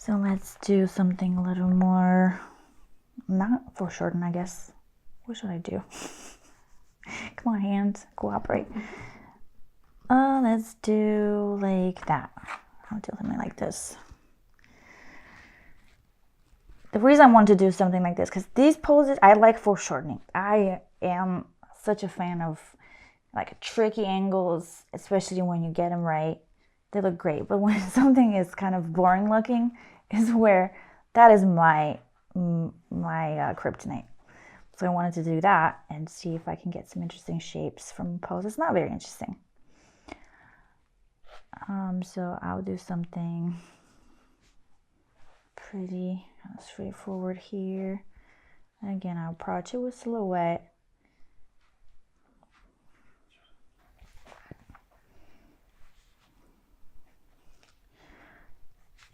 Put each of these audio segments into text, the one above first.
So let's do something a little more, not foreshorten, I guess. What should I do? Come on, hands, cooperate. Let's do like that. I'll do something like this. The reason I want to do something like this, because these poses, I like foreshortening. I am such a fan of like tricky angles, especially when you get them right. They look great. But when something is kind of boring looking, is where that is my kryptonite. So I wanted to do that and see if I can get some interesting shapes from pose. It's not very interesting. So I'll do something pretty straightforward here. And again, I'll approach it with silhouette.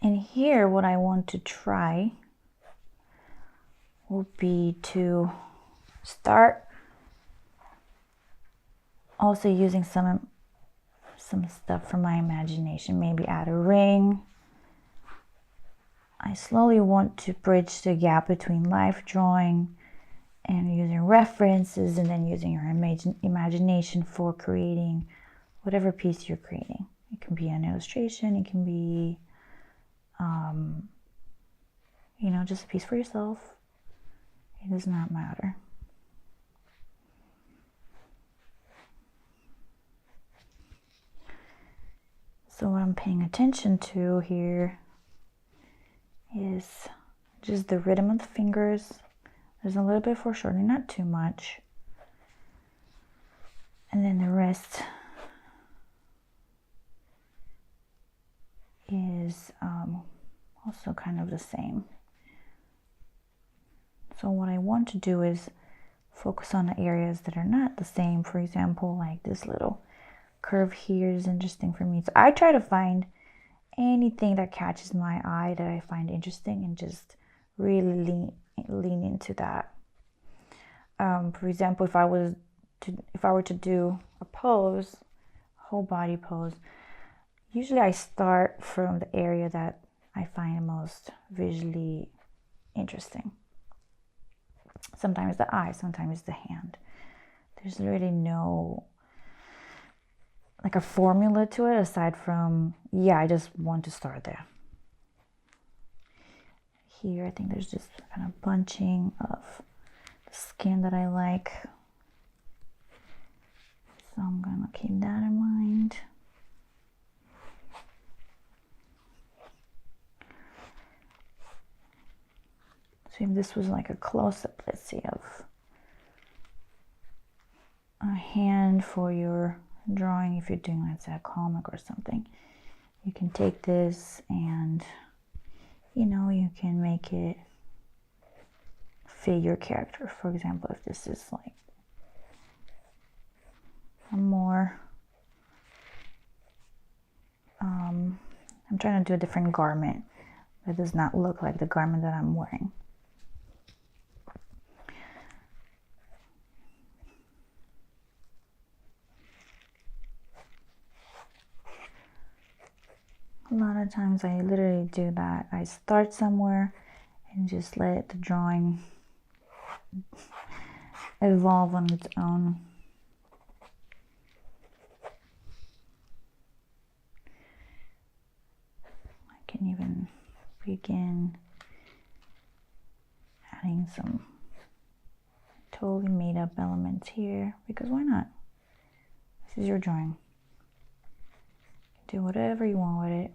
And here, what I want to try will be to start also using some stuff from my imagination. Maybe add a ring. I slowly want to bridge the gap between life drawing and using references, and then using your imagination for creating whatever piece you're creating. It can be an illustration, it can be you know, just a piece for yourself. It does not matter. So what I'm paying attention to here is just the rhythm of the fingers. There's a little bit of foreshortening, not too much. And then the rest is also kind of the same. So what I want to do is focus on the areas that are not the same. For example, like this little curve here is interesting for me. So I try to find anything that catches my eye that I find interesting and just really lean into that. For example, if I were to do a pose, whole body pose, usually I start from the area that I find most visually interesting. Sometimes the eye, sometimes the hand. There's really no like a formula to it aside from, yeah, I just want to start there. Here, I think there's just kind of bunching of the skin that I like. So I'm gonna keep that in mind. So if this was like a close-up, let's see, of a hand for your drawing, if you're doing, let's say, a comic or something, you can take this and, you know, you can make it fit your character. For example, if this is like a more, I'm trying to do a different garment that does not look like the garment that I'm wearing. A lot of times I literally do that. I start somewhere and just let the drawing evolve on its own. I can even begin adding some totally made up elements here, because why not? This is your drawing. Do whatever you want with it.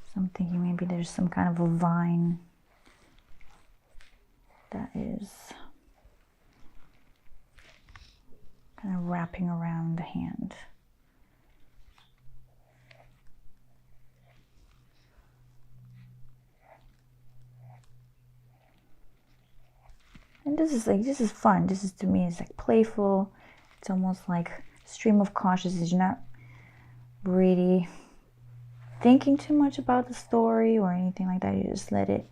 So I'm thinking maybe there's some kind of a vine that is kind of wrapping around the hand. And this is fun. This is, to me, it's like playful. It's almost like stream of consciousness. You're not really thinking too much about the story or anything like that. You just let it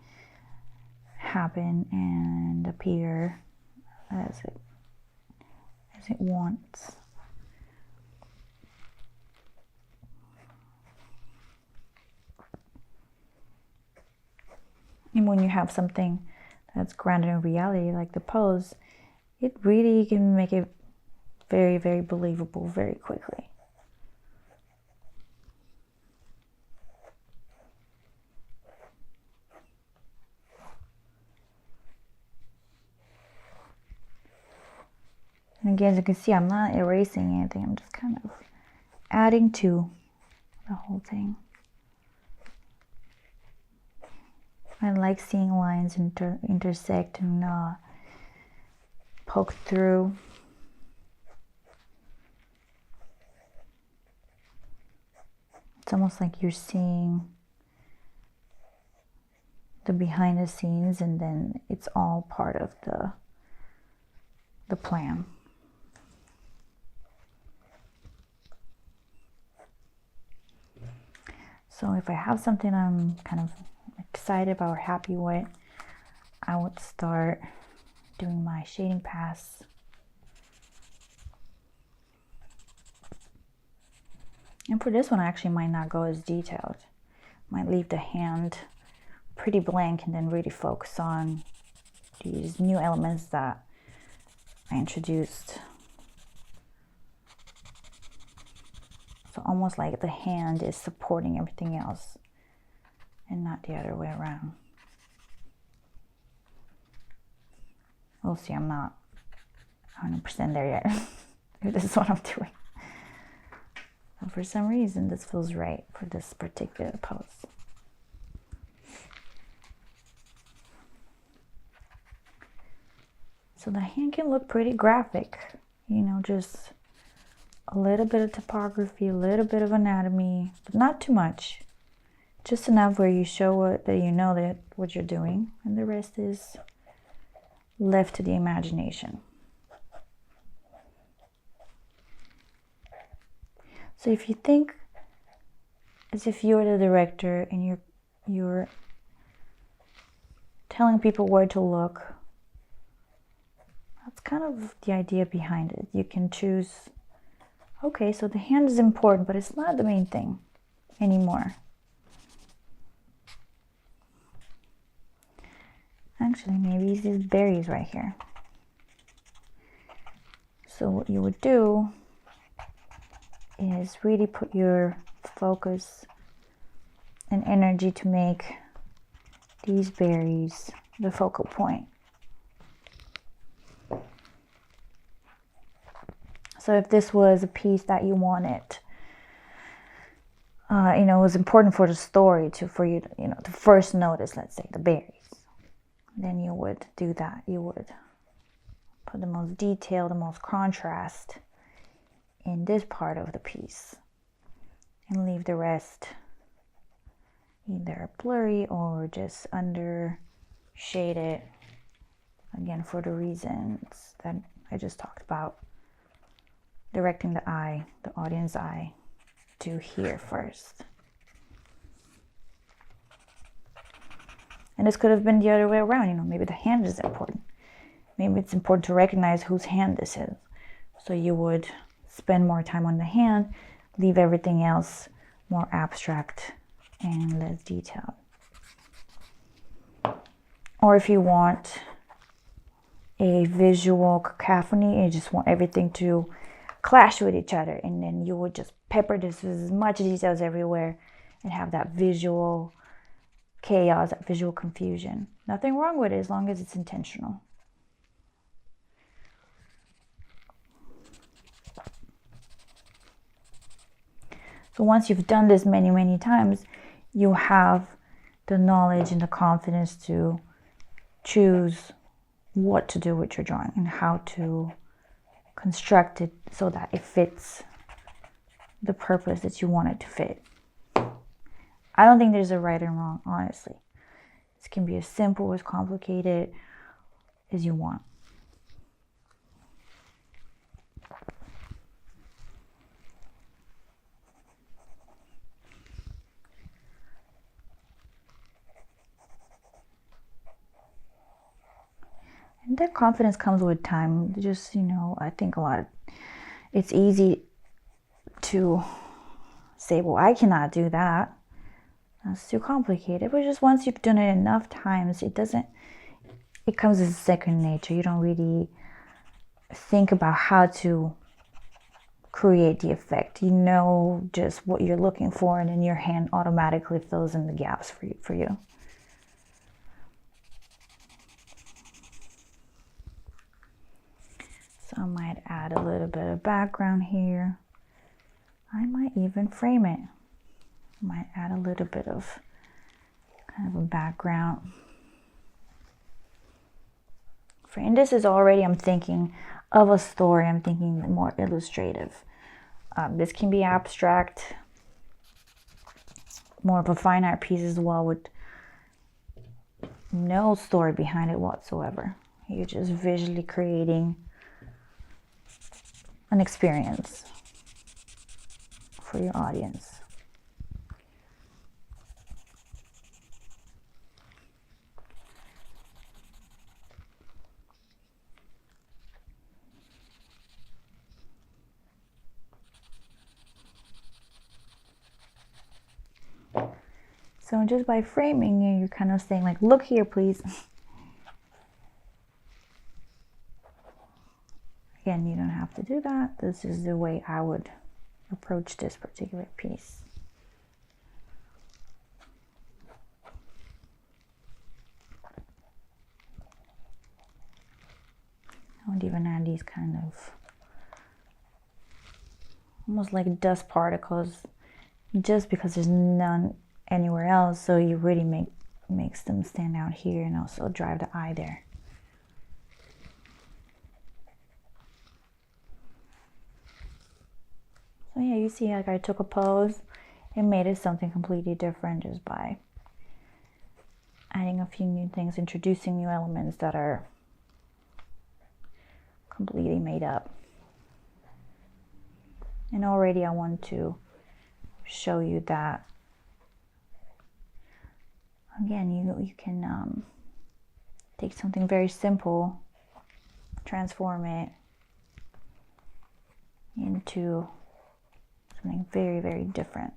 happen and appear as it wants. when you have something that's grounded in reality, like the pose, it really can make it very, very believable very quickly. And again, as you can see, I'm not erasing anything. I'm just kind of adding to the whole thing. I like seeing lines intersect and poke through. It's almost like you're seeing the behind the scenes, and then it's all part of the plan. So if I have something I'm kind of excited about or happy with, I would start doing my shading pass. And for this one, I actually might not go as detailed. Might leave the hand pretty blank and then really focus on these new elements that I introduced. So almost like the hand is supporting everything else and not the other way around. We'll see, I'm not 100% there yet. This is what I'm doing. But for some reason, this feels right for this particular pose. So the hand can look pretty graphic, you know, just a little bit of topography, a little bit of anatomy, but not too much. Just enough where you show that you know that what you're doing, and the rest is left to the imagination. So if you think as if you're the director and you're telling people where to look, that's kind of the idea behind it. You can choose, okay, so the hand is important, but it's not the main thing anymore. Actually, maybe it's these berries right here. So what you would do is really put your focus and energy to make these berries the focal point. So if this was a piece that you wanted, you know, it was important for the story for you to, you know, to first notice, let's say, the berries, then you would do that. You would put the most detail, the most contrast in this part of the piece and leave the rest either blurry or just under shaded, again for the reasons that I just talked about, directing the eye, the audience eye, to here first. And this could have been the other way around, you know, maybe the hand is important. Maybe it's important to recognize whose hand this is. So you would spend more time on the hand, leave everything else more abstract and less detailed. Or if you want a visual cacophony, you just want everything to clash with each other, and then you would just pepper this with as much details everywhere and have that visual chaos, that visual confusion. Nothing wrong with it as long as it's intentional. So once you've done this many, many times, you have the knowledge and the confidence to choose what to do with your drawing and how to construct it so that it fits the purpose that you want it to fit. I don't think there's a right and wrong, honestly. This can be as simple, as complicated as you want. And that confidence comes with time. Just, you know, I think it's easy to say, well, I cannot do that. That's too complicated. But just once you've done it enough times, it comes as second nature. You don't really think about how to create the effect. You know just what you're looking for, and then your hand automatically fills in the gaps for you. So I might add a little bit of background here. I might even frame it. I might add a little bit of kind of a background. And this is already, I'm thinking of a story. I'm thinking more illustrative. This can be abstract, more of a fine art piece as well, with no story behind it whatsoever. You're just visually creating an experience for your audience. So just by framing it, you're kind of saying like, look here, please. Again, you don't have to do that. This is the way I would approach this particular piece. I would even add these kind of almost like dust particles, just because there's none anywhere else, so you really makes them stand out here, and also drive the eye there. So yeah, you see, like I took a pose and made it something completely different just by adding a few new things, introducing new elements that are completely made up. And already I want to show you that, again, you can take something very simple, transform it into something very, very different.